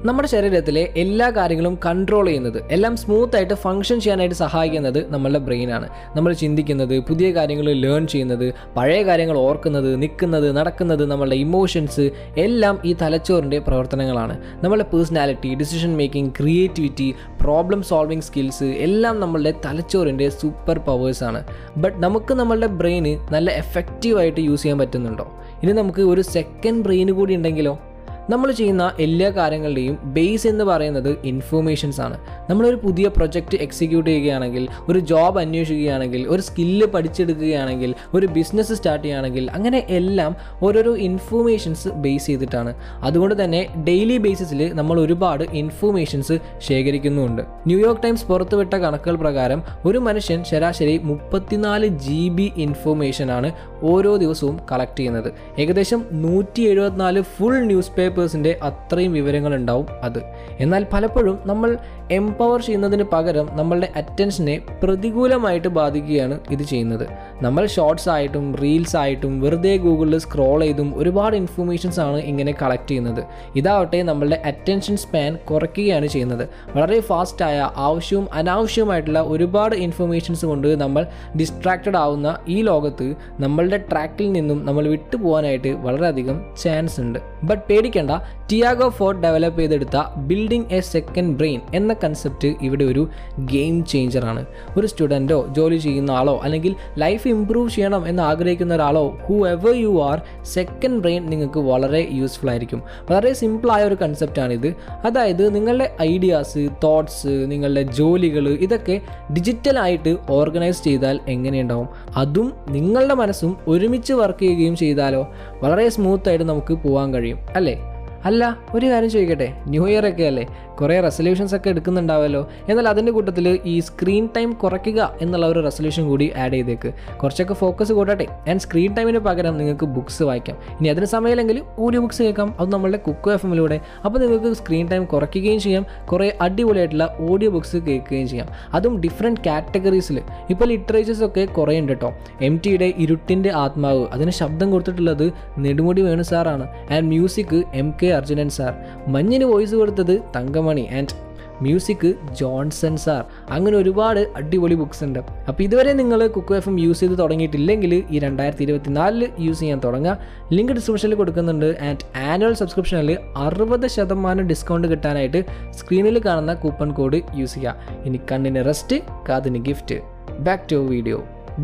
നമ്മുടെ ശരീരത്തിലെ എല്ലാ കാര്യങ്ങളും കൺട്രോൾ ചെയ്യുന്നത്, എല്ലാം സ്മൂത്ത് ആയിട്ട് ഫംഗ്ഷൻ ചെയ്യാനായിട്ട് സഹായിക്കുന്നത് നമ്മളുടെ ബ്രെയിനാണ്. നമ്മൾ ചിന്തിക്കുന്നത്, പുതിയ കാര്യങ്ങൾ ലേൺ ചെയ്യുന്നത്, പഴയ കാര്യങ്ങൾ ഓർക്കുന്നത്, നിൽക്കുന്നത്, നടക്കുന്നത്, നമ്മളുടെ ഇമോഷൻസ് എല്ലാം ഈ തലച്ചോറിൻ്റെ പ്രവർത്തനങ്ങളാണ്. നമ്മളുടെ personality, decision making, creativity, problem solving skills എല്ലാം നമ്മളുടെ തലച്ചോറിൻ്റെ സൂപ്പർ പവേഴ്സാണ്. ബട്ട് നമുക്ക് നമ്മളുടെ ബ്രെയിന് നല്ല എഫക്റ്റീവായിട്ട് യൂസ് ചെയ്യാൻ പറ്റുന്നുണ്ടോ? ഇനി നമുക്ക് ഒരു സെക്കൻഡ് ബ്രെയിന് കൂടി ഉണ്ടെങ്കിലോ? നമ്മൾ ചെയ്യുന്ന എല്ലാ കാര്യങ്ങളുടെയും ബേസ് എന്ന് പറയുന്നത് ഇൻഫോർമേഷൻസ് ആണ്. നമ്മളൊരു പുതിയ പ്രൊജക്റ്റ് എക്സിക്യൂട്ട് ചെയ്യുകയാണെങ്കിൽ, ഒരു ജോബ് അന്വേഷിക്കുകയാണെങ്കിൽ, ഒരു സ്കില്ല് പഠിച്ചെടുക്കുകയാണെങ്കിൽ, ഒരു ബിസിനസ് സ്റ്റാർട്ട് ചെയ്യുകയാണെങ്കിൽ, അങ്ങനെ എല്ലാം ഓരോരോ ഇൻഫോർമേഷൻസ് ബേസ് ചെയ്തിട്ടാണ്. അതുകൊണ്ട് തന്നെ ഡെയിലി ബേസിസിൽ നമ്മൾ ഒരുപാട് ഇൻഫോർമേഷൻസ് ശേഖരിക്കുന്നുമുണ്ട്. ന്യൂയോർക്ക് ടൈംസ് പുറത്തുവിട്ട കണക്കുകൾ പ്രകാരം ഒരു മനുഷ്യൻ ശരാശരി 34 GB ഇൻഫോർമേഷനാണ് ഓരോ ദിവസവും കളക്ട് ചെയ്യുന്നത്. ഏകദേശം 174 ഫുൾ ന്യൂസ് പേപ്പേഴ്സിൻ്റെ അത്രയും വിവരങ്ങൾ ഉണ്ടാവും അത്. എന്നാൽ പലപ്പോഴും നമ്മൾ എംപവർ ചെയ്യുന്നതിന് പകരം നമ്മളുടെ അറ്റൻഷനെ പ്രതികൂലമായിട്ട് ബാധിക്കുകയാണ് ഇത് ചെയ്യുന്നത്. നമ്മൾ ഷോർട്സ് ആയിട്ടും റീൽസ് ആയിട്ടും വെറുതെ ഗൂഗിളിൽ സ്ക്രോൾ ചെയ്തും ഒരുപാട് ഇൻഫോർമേഷൻസ് ആണ് ഇങ്ങനെ കളക്ട് ചെയ്യുന്നത്. ഇതാവട്ടെ നമ്മളുടെ അറ്റൻഷൻ സ്പാൻ കുറയ്ക്കുകയാണ് ചെയ്യുന്നത്. വളരെ ഫാസ്റ്റായ ആവശ്യവും അനാവശ്യവുമായിട്ടുള്ള ഒരുപാട് ഇൻഫോർമേഷൻസ് കൊണ്ട് നമ്മൾ ഡിസ്ട്രാക്റ്റഡ് ആവുന്ന ഈ ലോകത്ത് നമ്മളുടെ ട്രാക്കിൽ നിന്നും നമ്മൾ വിട്ടുപോകാനായിട്ട് വളരെയധികം ചാൻസ് ഉണ്ട്. ബട്ട് പേടിക്കേണ്ട, ടിയാഗോ ഫോർഡ് ഡെവലപ്പ് ചെയ്തെടുത്ത ബിൽഡിംഗ് എ സെക്കൻഡ് ബ്രെയിൻ എന്ന കൺസെപ്റ്റ് ഇവിടെ ഒരു ഗെയിം ചേഞ്ചറാണ്. ഒരു സ്റ്റുഡൻറ്റോ, ജോലി ചെയ്യുന്ന ആളോ, അല്ലെങ്കിൽ ലൈഫ് ഇംപ്രൂവ് ചെയ്യണം എന്ന് ആഗ്രഹിക്കുന്ന ഒരാളോ, whoever you are, second brain നിങ്ങൾക്ക് വളരെ യൂസ്ഫുൾ ആയിരിക്കും. വളരെ സിമ്പിളായ ഒരു കൺസെപ്റ്റാണിത്. അതായത് നിങ്ങളുടെ ഐഡിയാസ്, തോട്ട്സ്, നിങ്ങളുടെ ജോലികൾ ഇതൊക്കെ ഡിജിറ്റലായിട്ട് ഓർഗനൈസ് ചെയ്താൽ എങ്ങനെയുണ്ടാവും? അതും നിങ്ങളുടെ മനസ്സും ഒരുമിച്ച് വർക്ക് ചെയ്യുകയും ചെയ്താലോ വളരെ സ്മൂത്തായിട്ട് നമുക്ക് പോകാൻ കഴിയും അല്ലേ? അല്ല, ഒരു കാര്യം ചോദിക്കട്ടെ, ന്യൂ ഇയർ ഒക്കെ അല്ലേ, കുറേ റെസൊല്യൂഷൻസ് ഒക്കെ എടുക്കുന്നുണ്ടാവുമല്ലോ. എന്നാൽ അതിൻ്റെ കൂട്ടത്തിൽ ഈ സ്ക്രീൻ ടൈം കുറയ്ക്കുക എന്നുള്ള ഒരു റെസൊല്യൂഷൻ കൂടി ആഡ് ചെയ്തേക്ക്. കുറച്ചൊക്കെ ഫോക്കസ് കൂട്ടട്ടെ. ആൻഡ് സ്ക്രീൻ ടൈമിന് പകരം നിങ്ങൾക്ക് ബുക്സ് വായിക്കാം. ഇനി അതിന് സമയമില്ലെങ്കിൽ ഓഡിയോ ബുക്സ് കേൾക്കാം. അത് നമ്മളുടെ കുക്കു FM-ലൂടെ. അപ്പോൾ നിങ്ങൾക്ക് സ്ക്രീൻ ടൈം കുറയ്ക്കുകയും ചെയ്യാം, കുറേ അടിപൊളിയായിട്ടുള്ള ഓഡിയോ ബുക്സ് കേൾക്കുകയും ചെയ്യാം. അതും ഡിഫറെൻറ്റ് കാറ്റഗറീസിൽ. ഇപ്പോൾ ലിറ്ററേച്ചേഴ്സൊക്കെ കുറേ ഉണ്ട് കേട്ടോ. MTയുടെ ഇരുട്ടിൻ്റെ ആത്മാവ്, അതിന് ശബ്ദം കൊടുത്തിട്ടുള്ളത് നെടുമുടി വേണു സാറാണ്. And music MK Arjunan sir. മഞ്ഞിന് വോയിസ് കൊടുത്തത് Thankamani. And music Johnson sir. അങ്ങനെ ഒരുപാട് അടിപൊളി ബുക്സ് ഉണ്ട്. അപ്പോൾ ഇതുവരെ നിങ്ങൾ കുക്കു FM യൂസ് ചെയ്ത് തുടങ്ങിയിട്ടില്ലെങ്കിൽ ഈ 2024 യൂസ് ചെയ്യാൻ തുടങ്ങുക. ലിങ്ക് ഡിസ്ക്രിപ്ഷനിൽ കൊടുക്കുന്നുണ്ട്. ആൻഡ് ആനുവൽ സബ്സ്ക്രിപ്ഷനിൽ 60% ഡിസ്കൗണ്ട് കിട്ടാനായിട്ട് സ്ക്രീനിൽ കാണുന്ന കൂപ്പൺ കോഡ് യൂസ് ചെയ്യുക. ഇനി കണ്ണിന് റെസ്റ്റ്, കാതിന് gift. Back to video.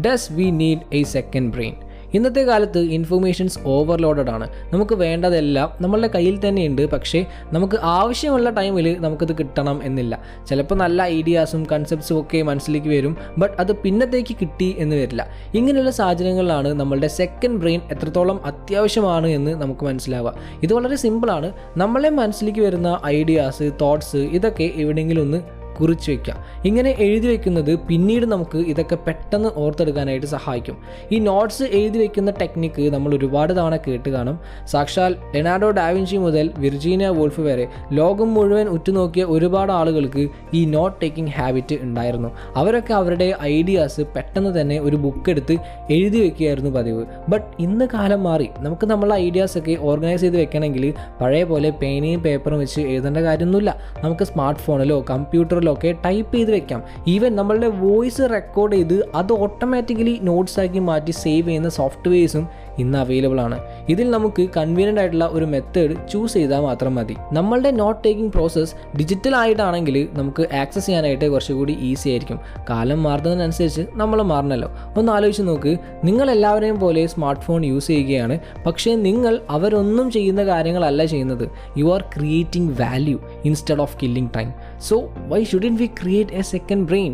Does we need a second brain? ഇന്നത്തെ കാലത്ത് ഇൻഫർമേഷൻസ് ഓവർലോഡഡ് ആണ്. നമുക്ക് വേണ്ടതെല്ലാം നമ്മളുടെ കയ്യിൽ തന്നെയുണ്ട്. പക്ഷേ നമുക്ക് ആവശ്യമുള്ള ടൈമിൽ നമുക്കത് കിട്ടണം എന്നില്ല. ചിലപ്പോൾ നല്ല ഐഡിയാസും കൺസെപ്റ്റ്സും ഒക്കെ മനസ്സിലേക്ക് വരും, ബട്ട് അത് പിന്നത്തേക്ക് കിട്ടി എന്ന് വരില്ല. ഇങ്ങനെയുള്ള സാഹചര്യങ്ങളിലാണ് നമ്മളുടെ സെക്കൻഡ് ബ്രെയിൻ എത്രത്തോളം അത്യാവശ്യമാണ് എന്ന് നമുക്ക് മനസ്സിലാവുക. ഇത് വളരെ സിമ്പിളാണ്. നമ്മളെ മനസ്സിലേക്ക് വരുന്ന ഐഡിയാസ്, തോട്ട്സ് ഇതൊക്കെ എവിടെയെങ്കിലും ഒന്ന് കുറിച്ച് വയ്ക്കുക. ഇങ്ങനെ എഴുതി വയ്ക്കുന്നത് പിന്നീട് നമുക്ക് ഇതൊക്കെ പെട്ടെന്ന് ഓർത്തെടുക്കാനായിട്ട് സഹായിക്കും. ഈ നോട്ട്സ് എഴുതി വയ്ക്കുന്ന ടെക്നിക്ക് നമ്മൾ ഒരുപാട് തവണ കേട്ട് കാണും. സാക്ഷാൽ ലെനാർഡോ ഡാവിഞ്ചി മുതൽ വിർജീനിയ വോൾഫ് വരെ ലോകം മുഴുവൻ ഉറ്റുനോക്കിയ ഒരുപാട് ആളുകൾക്ക് ഈ നോട്ട് ടേക്കിംഗ് ഹാബിറ്റ് ഉണ്ടായിരുന്നു. അവരൊക്കെ അവരുടെ ഐഡിയാസ് പെട്ടെന്ന് തന്നെ ഒരു ബുക്ക് എടുത്ത് എഴുതി വയ്ക്കുകയായിരുന്നു പതിവ്. ബട്ട് ഇന്ന് കാലം മാറി. നമുക്ക് നമ്മളെ ഐഡിയാസൊക്കെ ഓർഗനൈസ് ചെയ്ത് വെക്കണമെങ്കിൽ പഴയ പോലെ പേനയും പേപ്പറും വെച്ച് എഴുതേണ്ട കാര്യമൊന്നുമില്ല. നമുക്ക് സ്മാർട്ട് ഫോണിലോ കമ്പ്യൂട്ടറിലോ ഒക്കെ ടൈപ്പ് ചെയ്ത് വെക്കാം. ഈവൻ നമ്മളുടെ വോയിസ് റെക്കോർഡ് ചെയ്ത് അത് ഓട്ടോമാറ്റിക്കലി നോട്ട്സ് ആക്കി മാറ്റി സേവ് ചെയ്യുന്ന സോഫ്റ്റ്വെയർസും ഇന്ന് അവൈലബിൾ ആണ്. ഇതിൽ നമുക്ക് കൺവീനിയൻ്റ് ആയിട്ടുള്ള ഒരു മെത്തേഡ് ചൂസ് ചെയ്താൽ മാത്രം മതി. നമ്മളുടെ നോട്ട് ടേക്കിംഗ് പ്രോസസ്സ് ഡിജിറ്റൽ ആയിട്ടാണെങ്കിൽ നമുക്ക് ആക്സസ് ചെയ്യാനായിട്ട് കുറച്ചുകൂടി ഈസി ആയിരിക്കും. കാലം മാറുന്നതിനനുസരിച്ച് നമ്മൾ മാറണമല്ലോ. ഒന്ന് ആലോചിച്ച് നോക്ക്, നിങ്ങൾ എല്ലാവരെയും പോലെ സ്മാർട്ട് ഫോൺ യൂസ് ചെയ്യുകയാണ്. പക്ഷേ നിങ്ങൾ അവരൊന്നും ചെയ്യുന്ന കാര്യങ്ങളല്ല ചെയ്യുന്നത്. You are creating value instead of killing time. So why shouldn't we create a second brain?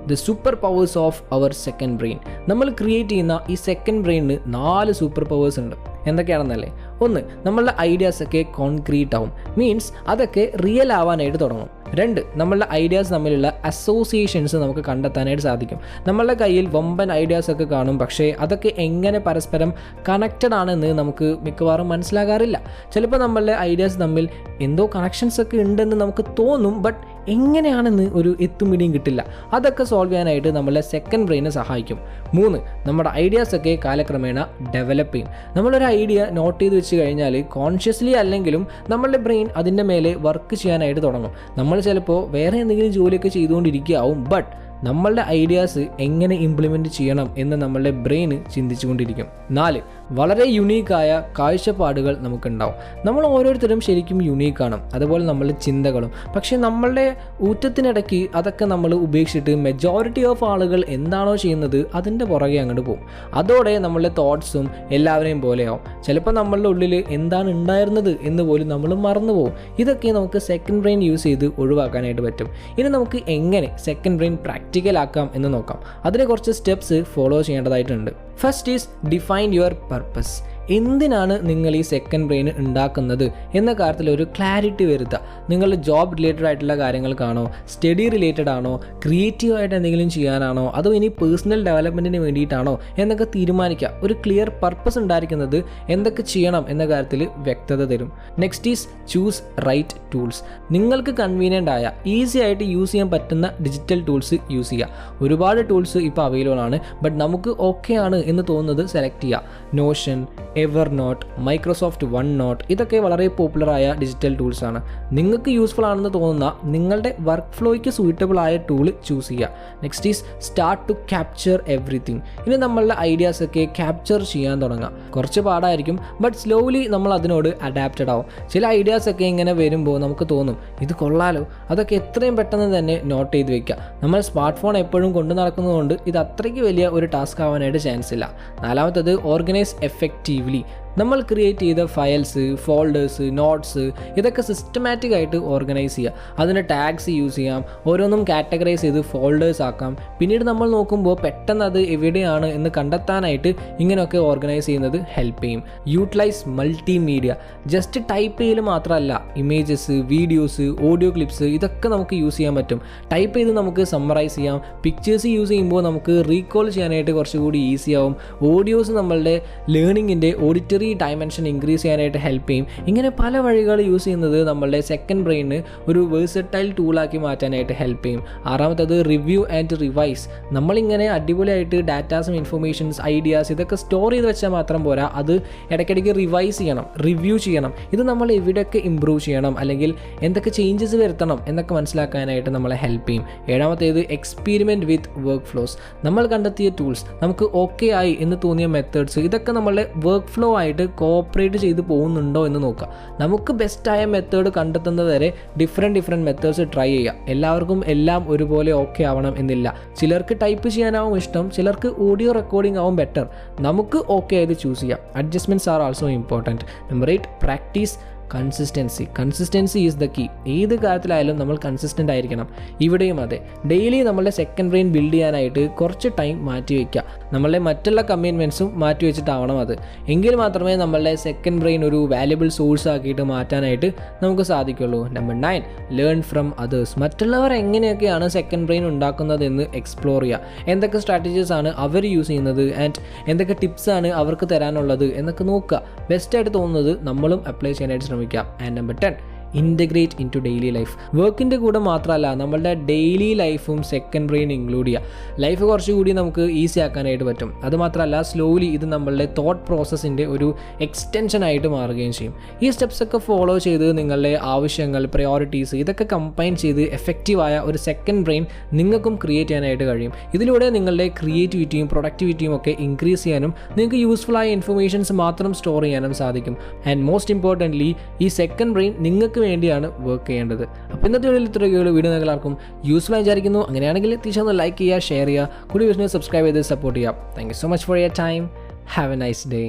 The super powers of our second brain. നമ്മൾ ക്രിയേറ്റ് ചെയ്യുന്ന ഈ സെക്കൻഡ് ബ്രെയിനിന് 4 സൂപ്പർ പവേഴ്സ് ഉണ്ട്. എന്തൊക്കെയാണെന്നല്ലേ? ഒന്ന്, നമ്മളുടെ ഐഡിയാസൊക്കെ കോൺക്രീറ്റ് ആവും. മീൻസ് അതൊക്കെ റിയൽ ആവാനായിട്ട് തുടങ്ങും. 2, നമ്മളുടെ ഐഡിയാസ് തമ്മിലുള്ള അസോസിയേഷൻസ് നമുക്ക് കണ്ടെത്താനായിട്ട് സാധിക്കും. നമ്മളുടെ കയ്യിൽ വമ്പൻ ഐഡിയാസ് ഒക്കെ കാണും, പക്ഷേ അതൊക്കെ എങ്ങനെ പരസ്പരം കണക്റ്റഡ് ആണെന്ന് നമുക്ക് മിക്കവാറും മനസ്സിലാകാറില്ല. ചിലപ്പോൾ നമ്മളുടെ ഐഡിയാസ് തമ്മിൽ എന്തോ കണക്ഷൻസ് ഒക്കെ ഉണ്ടെന്ന് നമുക്ക് തോന്നും, ബട്ട് എങ്ങനെയാണെന്ന് ഒരു എത്തുമിടിയും കിട്ടില്ല. അതൊക്കെ സോൾവ് ചെയ്യാനായിട്ട് നമ്മളെ സെക്കൻഡ് ബ്രെയിനെ സഹായിക്കും. 3, നമ്മുടെ ഐഡിയാസൊക്കെ കാലക്രമേണ ഡെവലപ്പ് ചെയ്യും. നമ്മളൊരു ഐഡിയ നോട്ട് ചെയ്ത് വെച്ച് കഴിഞ്ഞാൽ കോൺഷ്യസ്ലി അല്ലെങ്കിലും നമ്മളുടെ ബ്രെയിൻ അതിൻ്റെ മേലെ വർക്ക് ചെയ്യാനായിട്ട് തുടങ്ങും. നമ്മൾ ചിലപ്പോൾ വേറെ എന്തെങ്കിലും ജോലിയൊക്കെ ചെയ്തുകൊണ്ടിരിക്കുകയാവും, ബട്ട് നമ്മളുടെ ഐഡിയാസ് എങ്ങനെ ഇംപ്ലിമെൻറ്റ് ചെയ്യണം എന്ന് നമ്മളുടെ ബ്രെയിൻ ചിന്തിച്ചുകൊണ്ടിരിക്കും. 4, വളരെ യുണീക്കായ കാഴ്ചപ്പാടുകൾ നമുക്കുണ്ടാവും. നമ്മൾ ഓരോരുത്തരും ശരിക്കും യുണീക്കാണ്, അതുപോലെ നമ്മളുടെ ചിന്തകളും. പക്ഷേ നമ്മളുടെ ഊറ്റത്തിനിടയ്ക്ക് അതൊക്കെ നമ്മൾ ഉപേക്ഷിച്ചിട്ട് മെജോറിറ്റി ഓഫ് ആളുകൾ എന്താണോ ചെയ്യുന്നത് അതിൻ്റെ പുറകെ അങ്ങോട്ട് പോകും. അതോടെ നമ്മളുടെ തോട്ട്സും എല്ലാവരെയും പോലെയാവും. ചിലപ്പോൾ നമ്മളുടെ ഉള്ളിൽ എന്താണ് ഉണ്ടായിരുന്നത് എന്ന് പോലും നമ്മൾ മറന്നു പോകും. ഇതൊക്കെ നമുക്ക് സെക്കൻഡ് ബ്രെയിൻ യൂസ് ചെയ്ത് ഒഴിവാക്കാനായിട്ട് പറ്റും. ഇനി നമുക്ക് എങ്ങനെ സെക്കൻഡ് ബ്രെയിൻ പ്രാക്ടിക്കലാക്കാം എന്ന് നോക്കാം. അതിന് കുറച്ച് സ്റ്റെപ്സ് ഫോളോ ചെയ്യേണ്ടതായിട്ടുണ്ട്. First is define your purpose. എന്തിനാണ് നിങ്ങൾ ഈ സെക്കൻഡ് ബ്രെയിൻ ഉണ്ടാക്കുന്നത് എന്ന കാര്യത്തിൽ ഒരു ക്ലാരിറ്റി വരുത്തുക. നിങ്ങൾ ജോബ് റിലേറ്റഡ് ആയിട്ടുള്ള കാര്യങ്ങൾക്കാണോ, സ്റ്റഡി റിലേറ്റഡ് ആണോ, ക്രിയേറ്റീവായിട്ട് എന്തെങ്കിലും ചെയ്യാനാണോ, അതോ ഇനി പേഴ്സണൽ ഡെവലപ്മെൻറ്റിന് വേണ്ടിയിട്ടാണോ എന്നൊക്കെ തീരുമാനിക്കുക. ഒരു ക്ലിയർ പർപ്പസ് ഉണ്ടായിരിക്കുന്നത് എന്തൊക്കെ ചെയ്യണം എന്ന കാര്യത്തിൽ വ്യക്തത തരും. Next is choose right tools. നിങ്ങൾക്ക് കൺവീനിയൻ്റ് ആയ ഈസി ആയിട്ട് യൂസ് ചെയ്യാൻ പറ്റുന്ന ഡിജിറ്റൽ ടൂൾസ് യൂസ് ചെയ്യുക. ഒരുപാട് ടൂൾസ് ഇപ്പോൾ അവൈലബിൾ ആണ്, ബട്ട് നമുക്ക് ഓക്കെ ആണ് എന്ന് തോന്നുന്നത് സെലക്ട് ചെയ്യുക. Notion, Evernote, Microsoft OneNote, ഇതൊക്കെ വളരെ പോപ്പുലറായ ഡിജിറ്റൽ ടൂൾസ് ആണ്. നിങ്ങൾക്ക് യൂസ്ഫുൾ ആണെന്ന് തോന്നുന്ന നിങ്ങളുടെ വർക്ക് ഫ്ലോയ്ക്ക് സൂട്ടബിൾ ആയ ടൂൾ ചൂസ് ചെയ്യുക. Next is start to capture everything. ഇനി നമ്മളുടെ ഐഡിയാസൊക്കെ ക്യാപ്ചർ ചെയ്യാൻ തുടങ്ങാം. കുറച്ച് പാടായിരിക്കും, ബട്ട് സ്ലോലി നമ്മൾ അതിനോട് അഡാപ്റ്റഡ് ആവും. ചില ഐഡിയാസൊക്കെ ഇങ്ങനെ വരുമ്പോൾ നമുക്ക് തോന്നും ഇത് കൊള്ളാലോ, അതൊക്കെ എത്രയും പെട്ടെന്ന് തന്നെ നോട്ട് ചെയ്ത് വെക്കുക. നമ്മൾ സ്മാർട്ട് ഫോൺ എപ്പോഴും കൊണ്ടു നടക്കുന്നതുകൊണ്ട് ഇത് അത്രയ്ക്ക് വലിയ ഒരു ടാസ്ക് ആവാനായിട്ട് ചാൻസ് ഇല്ല. 4, ഓർഗനൈസ് എഫക്റ്റീവ്ലി. നമ്മൾ ക്രിയേറ്റ് ചെയ്ത ഫയൽസ്, ഫോൾഡേഴ്സ്, നോട്ട്സ് ഇതൊക്കെ സിസ്റ്റമാറ്റിക് ആയിട്ട് ഓർഗനൈസ് ചെയ്യുക. അതിന് ടാഗ്സ് യൂസ് ചെയ്യാം, ഓരോന്നും കാറ്റഗറൈസ് ചെയ്ത് ഫോൾഡേഴ്സ് ആക്കാം. പിന്നീട് നമ്മൾ നോക്കുമ്പോൾ പെട്ടെന്ന് അത് എവിടെയാണ് എന്ന് കണ്ടെത്താനായിട്ട് ഇങ്ങനെയൊക്കെ ഓർഗനൈസ് ചെയ്യുന്നത് ഹെൽപ്പ് ചെയ്യും. Utilise multimedia. ജസ്റ്റ് ടൈപ്പ് ചെയ്യൽ മാത്രമല്ല, ഇമേജസ്, വീഡിയോസ്, ഓഡിയോ ക്ലിപ്സ് ഇതൊക്കെ നമുക്ക് യൂസ് ചെയ്യാൻ പറ്റും. ടൈപ്പ് ചെയ്ത് നമുക്ക് സമ്മറൈസ് ചെയ്യാം. പിക്ചേഴ്സ് യൂസ് ചെയ്യുമ്പോൾ നമുക്ക് റീകോൾ ചെയ്യാനായിട്ട് കുറച്ചുകൂടി ഈസി ആവും. ഓഡിയോസ് നമ്മളുടെ ലേണിങ്ങിൻ്റെ ഓഡിറ്ററി ഡയമെൻഷൻ ഇൻക്രീസ് ചെയ്യാനായിട്ട് ഹെൽപ്പ് ചെയ്യും. ഇങ്ങനെ പല വഴികൾ യൂസ് ചെയ്യുന്നത് നമ്മളുടെ സെക്കൻഡ് ബ്രെയിന് ഒരു വേഴ്സറ്റൈൽ ടൂളാക്കി മാറ്റാനായിട്ട് ഹെൽപ്പ് ചെയ്യും. 6, റിവ്യൂ ആൻഡ് റിവൈസ്. നമ്മളിങ്ങനെ അടിപൊളിയായിട്ട് ഡാറ്റാസും ഇൻഫർമേഷൻസ്, ഐഡിയാസ് ഇതൊക്കെ സ്റ്റോർ ചെയ്ത് വെച്ചാൽ മാത്രം പോരാ, അത് ഇടയ്ക്കിടയ്ക്ക് റിവൈസ് ചെയ്യണം, റിവ്യൂ ചെയ്യണം. ഇത് നമ്മൾ എവിടെയൊക്കെ ഇമ്പ്രൂവ് ചെയ്യണം അല്ലെങ്കിൽ എന്തൊക്കെ ചേഞ്ചസ് വരുത്തണം എന്നൊക്കെ മനസ്സിലാക്കാനായിട്ട് നമ്മളെ ഹെൽപ്പ് ചെയ്യും. 7, എക്സ്പീരിമെൻറ്റ് വിത്ത് വർക്ക് ഫ്ലോസ്. നമ്മൾ കണ്ടെത്തിയ ടൂൾസ്, നമുക്ക് ഓക്കെ ആയി എന്ന് തോന്നിയ മെത്തേഡ്സ് ഇതൊക്കെ നമ്മളുടെ വർക്ക് ഫ്ലോ ആയിട്ട് കോഓപ്പറേറ്റ് ചെയ്ത് പോകുന്നുണ്ടോ എന്ന് നോക്കുക. നമുക്ക് ബെസ്റ്റായ മെത്തേഡ് കണ്ടെത്തുന്നത് വരെ ഡിഫറെൻറ്റ് മെത്തേഡ്സ് ട്രൈ ചെയ്യുക. എല്ലാവർക്കും എല്ലാം ഒരുപോലെ ഓക്കെ ആവണം എന്നില്ല. ചിലർക്ക് ടൈപ്പ് ചെയ്യാനാവും ഇഷ്ടം, ചിലർക്ക് ഓഡിയോ റെക്കോർഡിംഗ് ആവും ബെറ്റർ. നമുക്ക് ഓക്കെ ആയത് ചൂസ് ചെയ്യാം. Adjustments are also important. Number 8, practice consistency is the key. ഏത് കാര്യത്തിലായാലും നമ്മൾ കൺസിസ്റ്റൻ്റ് ആയിരിക്കണം. ഇവിടെയും അതെ. ഡെയിലി നമ്മളുടെ സെക്കൻഡ് ബ്രെയിൻ ബിൽഡ് ചെയ്യാനായിട്ട് കുറച്ച് ടൈം മാറ്റി വയ്ക്കുക. നമ്മളുടെ മറ്റുള്ള കമ്മിറ്റ്മെൻറ്റ്സും മാറ്റി വെച്ചിട്ടാവണം അത്. എങ്കിൽ മാത്രമേ നമ്മളുടെ സെക്കൻഡ് ബ്രെയിൻ ഒരു വാല്യുബിൾ സോഴ്സ് ആക്കിയിട്ട് മാറ്റാനായിട്ട് നമുക്ക് സാധിക്കുള്ളൂ. Number 9, learn from others. മറ്റുള്ളവർ എങ്ങനെയൊക്കെയാണ് സെക്കൻഡ് ബ്രെയിൻ ഉണ്ടാക്കുന്നതെന്ന് എക്സ്പ്ലോർ ചെയ്യുക. എന്തൊക്കെ സ്ട്രാറ്റജീസ് ആണ് അവർ യൂസ് ചെയ്യുന്നത് ആൻഡ് എന്തൊക്കെ ടിപ്സാണ് അവർക്ക് തരാനുള്ളത് എന്നൊക്കെ നോക്കുക. ബെസ്റ്റായിട്ട് തോന്നുന്നത് നമ്മളും അപ്ലൈ ചെയ്യാനായിട്ട് ശ്രമിക്കുക. And number 10, integrate into daily life. വർക്കിൻ്റെ കൂടെ മാത്രമല്ല നമ്മളുടെ ഡെയിലി ലൈഫും സെക്കൻഡ് ബ്രെയിൻ ഇൻക്ലൂഡ് ചെയ്യുക. ലൈഫ് കുറച്ചുകൂടി നമുക്ക് ഈസി ആക്കാനായിട്ട് പറ്റും. അതുമാത്രമല്ല സ്ലോലി ഇത് നമ്മളുടെ തോട്ട് പ്രോസസ്സിൻ്റെ ഒരു എക്സ്റ്റൻഷൻ ആയിട്ട് മാറുകയും ചെയ്യും. ഈ സ്റ്റെപ്സൊക്കെ ഫോളോ ചെയ്ത് നിങ്ങളുടെ ആവശ്യങ്ങൾ, പ്രയോറിറ്റീസ് ഇതൊക്കെ കമ്പൈൻ ചെയ്ത് എഫക്റ്റീവായ ഒരു സെക്കൻഡ് ബ്രെയിൻ നിങ്ങൾക്കും ക്രിയേറ്റ് ചെയ്യാനായിട്ട് കഴിയും. ഇതിലൂടെ നിങ്ങളുടെ ക്രിയേറ്റിവിറ്റിയും പ്രൊഡക്ടിവിറ്റിയും ഒക്കെ ഇൻക്രീസ് ചെയ്യാനും നിങ്ങൾക്ക് യൂസ്ഫുൾ ആയ ഇൻഫർമേഷൻസ് മാത്രം സ്റ്റോർ ചെയ്യാനും സാധിക്കും. ആൻഡ് മോസ്റ്റ് ഇമ്പോർട്ടൻ്റ്ലി ഈ സെക്കൻഡ് ബ്രെയിൻ നിങ്ങൾക്ക് വേണ്ടിയാണ് വർക്ക് ചെയ്യേണ്ടത്. അപ്പോൾ ഇന്നത്തെ വീഡിയോ എല്ലാവർക്കും യൂസ്ഫുൾ ആയി വിചാരിക്കുന്നു. അങ്ങനെയാണെങ്കിൽ തീർച്ചയായും ലൈക്ക് ചെയ്യുക, ഷെയർ ചെയ്യുക, കൂടി വീഡിയോ സബ്സ്ക്രൈബ് ചെയ്ത് സപ്പോർട്ട് ചെയ്യുക. Thank you so much for your time. Have A nice day.